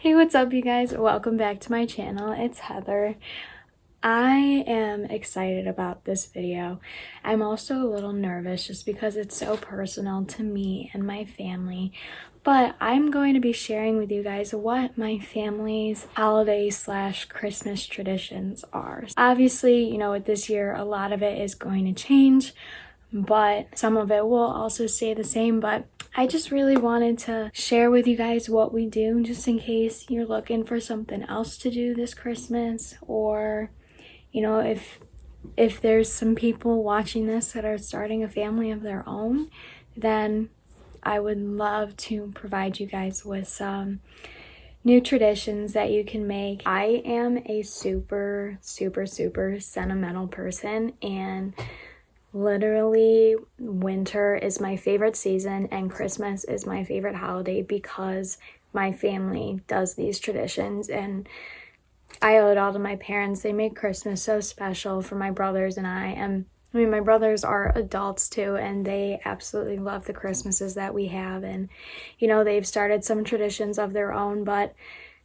Hey, what's up, you guys? Welcome back to my channel. It's Heather. I am excited about this video. I'm also a little nervous just because it's so personal to me and my family, but I'm going to be sharing with you guys what my family's holiday/Christmas traditions are. Obviously, with this year, a lot of it is going to change, but some of it will also stay the same. But I just really wanted to share with you guys what we do, just in case you're looking for something else to do this Christmas, or if there's some people watching this that are starting a family of their own, then I would love to provide you guys with some new traditions that you can make. I am a super sentimental person, and literally winter is my favorite season and Christmas is my favorite holiday because my family does these traditions and I owe it all to my parents. They make Christmas so special for my brothers and I. And my brothers are adults too, and they absolutely love the Christmases that we have. And they've started some traditions of their own, but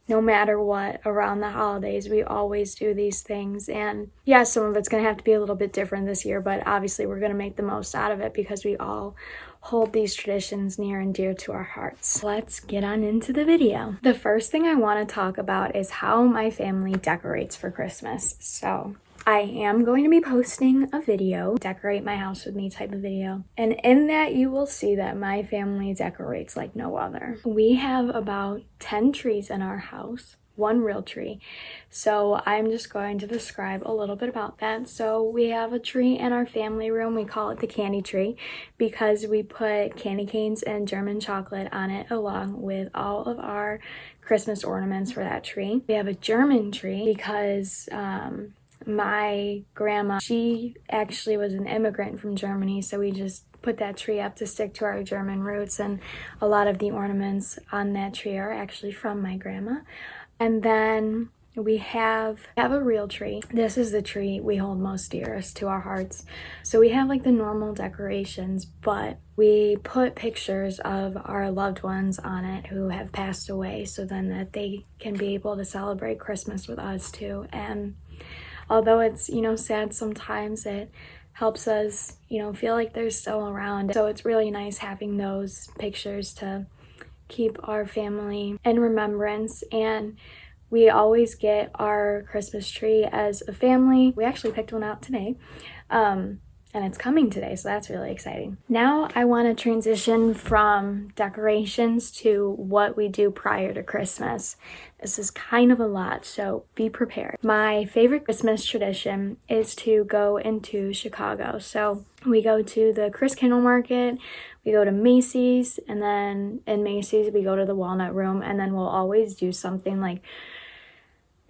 no matter what, around the holidays, we always do these things. And yeah, some of it's going to have to be a little bit different this year, but obviously we're going to make the most out of it because we all hold these traditions near and dear to our hearts. Let's get on into the video. The first thing I want to talk about is how my family decorates for Christmas. So I am going to be posting a video, decorate my house with me type of video. And in that you will see that my family decorates like no other. We have about 10 trees in our house, one real tree. So I'm just going to describe a little bit about that. So we have a tree in our family room. We call it the candy tree because we put candy canes and German chocolate on it along with all of our Christmas ornaments for that tree. We have a German tree because my grandma, she actually was an immigrant from Germany, so we just put that tree up to stick to our German roots, and a lot of the ornaments on that tree are actually from my grandma. And then we have a real tree. This is the tree we hold most dearest to our hearts. So we have like the normal decorations, but we put pictures of our loved ones on it who have passed away, so then that they can be able to celebrate Christmas with us too. And although it's, sad sometimes, it helps us, feel like they're still around. So it's really nice having those pictures to keep our family in remembrance. And we always get our Christmas tree as a family. We actually picked one out today. And it's coming today, so that's really exciting. Now I want to transition from decorations to what we do prior to Christmas. This is kind of a lot, so be prepared. My favorite Christmas tradition is to go into Chicago. So we go to the Chris Kindle Market, we go to Macy's, and then in Macy's we go to the Walnut Room, and then we'll always do something like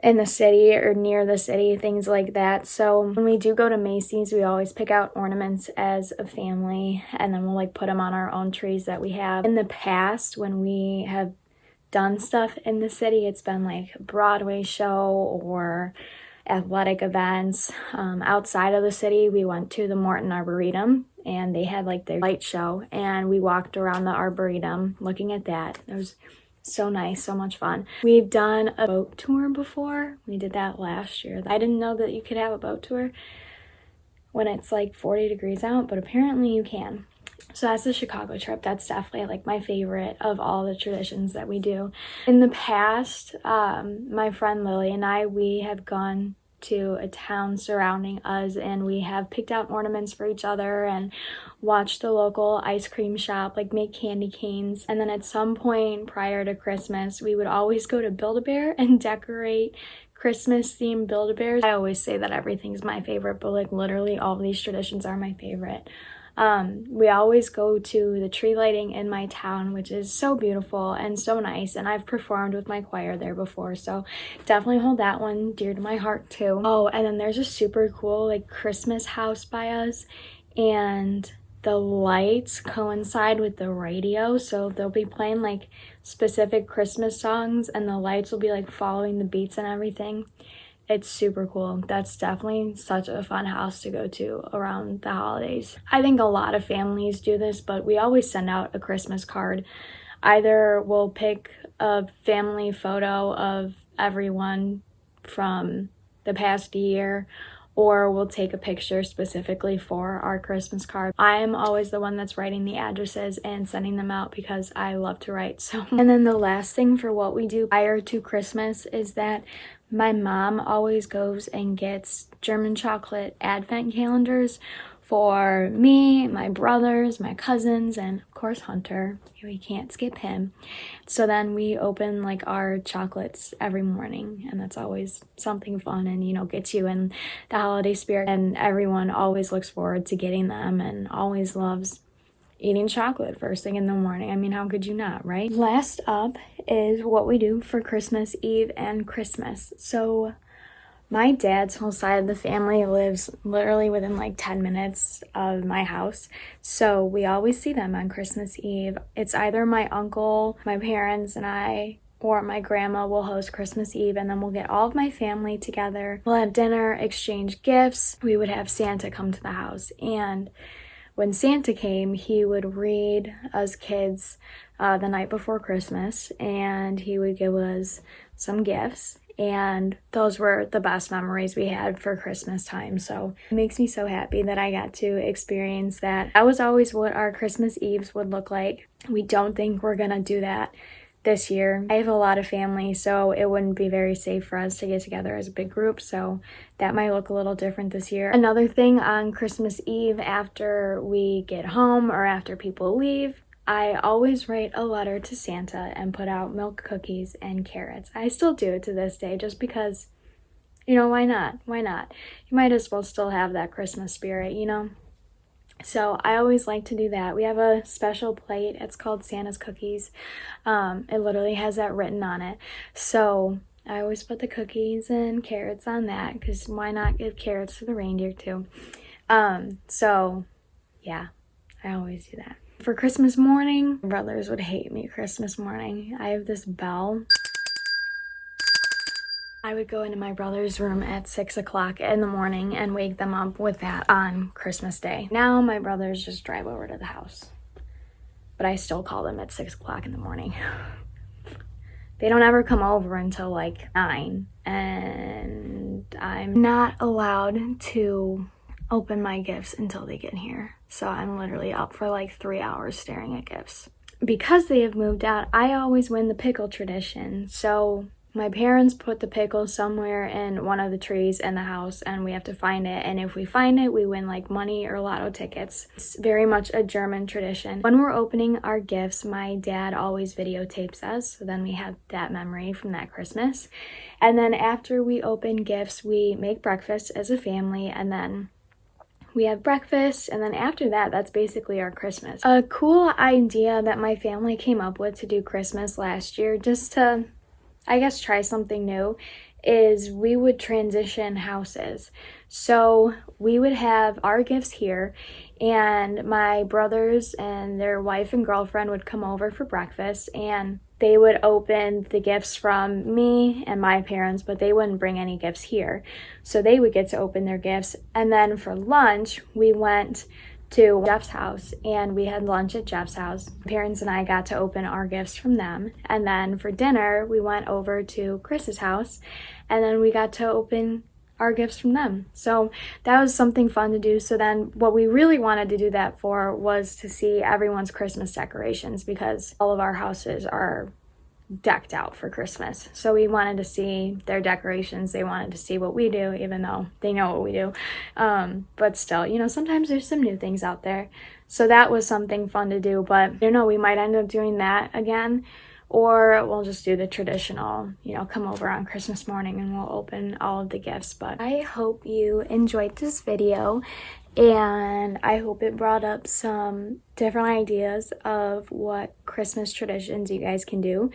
in the city or near the city, things like that. So when we do go to Macy's, we always pick out ornaments as a family, and then we'll put them on our own trees that we have. In the past, when we have done stuff in the city, it's been like a Broadway show or athletic events. Outside of the city, we went to the Morton Arboretum, and they had their light show, and we walked around the Arboretum looking at that. It was so nice, so much fun. We've done a boat tour before. We did that last year. I didn't know that you could have a boat tour when it's 40 degrees out, but apparently you can. So that's the Chicago trip. That's definitely my favorite of all the traditions that we do. In the past, my friend Lily and I, we have gone to a town surrounding us, and we have picked out ornaments for each other and watched the local ice cream shop make candy canes. And then at some point prior to Christmas, we would always go to Build-A-Bear and decorate Christmas themed Build-A-Bears. I always say that everything's my favorite, but literally all of these traditions are my favorite. We always go to the tree lighting in my town, which is so beautiful and so nice, and I've performed with my choir there before, so definitely hold that one dear to my heart too. Oh, and then there's a super cool Christmas house by us, and the lights coincide with the radio, so they'll be playing specific Christmas songs, and the lights will be following the beats and everything. It's super cool. That's definitely such a fun house to go to around the holidays. I think a lot of families do this, but we always send out a Christmas card. Either we'll pick a family photo of everyone from the past year, or we'll take a picture specifically for our Christmas card. I am always the one that's writing the addresses and sending them out because I love to write. So, and then the last thing for what we do prior to Christmas is that my mom always goes and gets German chocolate advent calendars for me, my brothers, my cousins, and of course Hunter. We can't skip him. So then we open like our chocolates every morning, and that's always something fun and, you know, gets you in the holiday spirit. And everyone always looks forward to getting them and always loves eating chocolate first thing in the morning. I mean, how could you not, right? Last up is what we do for Christmas Eve and Christmas. So my dad's whole side of the family lives literally within like 10 minutes of my house. So we always see them on Christmas Eve. It's either my uncle, my parents, and I, or my grandma will host Christmas Eve, and then we'll get all of my family together. We'll have dinner, exchange gifts. We would have Santa come to the house. And when Santa came, he would read us kids the night before Christmas, and he would give us some gifts. And those were the best memories we had for Christmas time. So it makes me so happy that I got to experience that. That was always what our Christmas Eves would look like. We don't think we're gonna do that this year. I have a lot of family, so it wouldn't be very safe for us to get together as a big group. So that might look a little different this year. Another thing on Christmas Eve, after we get home or after people leave, I always write a letter to Santa and put out milk, cookies, and carrots. I still do it to this day just because, you know, why not? Why not? You might as well still have that Christmas spirit, you know? So I always like to do that. We have a special plate. It's called Santa's Cookies. It literally has that written on it. So I always put the cookies and carrots on that because why not give carrots to the reindeer too? So yeah, I always do that. For Christmas morning, my brothers would hate me Christmas morning. I have this bell. I would go into my brother's room at 6 o'clock in the morning and wake them up with that on Christmas Day. Now my brothers just drive over to the house, but I still call them at 6 o'clock in the morning. They don't ever come over until like 9, and I'm not allowed to open my gifts until they get here. So I'm literally up for like 3 hours staring at gifts. Because they have moved out, I always win the pickle tradition. So my parents put the pickle somewhere in one of the trees in the house, and we have to find it. And if we find it, we win like money or lotto tickets. It's very much a German tradition. When we're opening our gifts, my dad always videotapes us. So then we have that memory from that Christmas. And then after we open gifts, we make breakfast as a family, and then we have breakfast, and then after that, that's basically our Christmas. A cool idea that my family came up with to do Christmas last year, just to, I guess, try something new, is we would transition houses. So we would have our gifts here, and my brothers and their wife and girlfriend would come over for breakfast, and they would open the gifts from me and my parents, but they wouldn't bring any gifts here. So they would get to open their gifts. And then for lunch, we went to Jeff's house, and we had lunch at Jeff's house. My parents and I got to open our gifts from them. And then for dinner, we went over to Chris's house, and then we got to open our gifts from them. So that was something fun to do. So then what we really wanted to do that for was to see everyone's Christmas decorations, because all of our houses are decked out for Christmas. So we wanted to see their decorations. They wanted to see what we do, even though they know what we do. But still, you know, sometimes there's some new things out there. So that was something fun to do. But I don't know, we might end up doing that again. Or we'll just do the traditional, you know, come over on Christmas morning and we'll open all of the gifts. But I hope you enjoyed this video, and I hope it brought up some different ideas of what Christmas traditions you guys can do.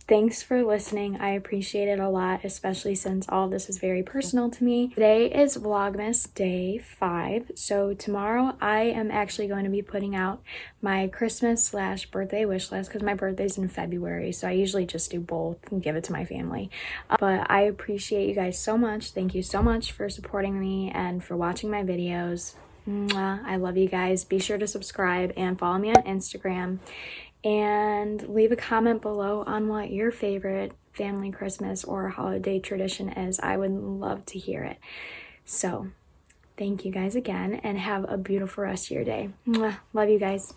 Thanks for listening. I appreciate it a lot, especially since all of this is very personal to me. Today is Vlogmas day 5. So tomorrow I am actually going to be putting out my Christmas/birthday wish list, because my birthday's in February. So I usually just do both and give it to my family. But I appreciate you guys so much. Thank you so much for supporting me and for watching my videos. Mwah. I love you guys. Be sure to subscribe and follow me on Instagram. and leave a comment below on what your favorite family Christmas or holiday tradition is. I would love to hear it. So thank you guys again, and have a beautiful rest of your day. Mwah. Love you guys.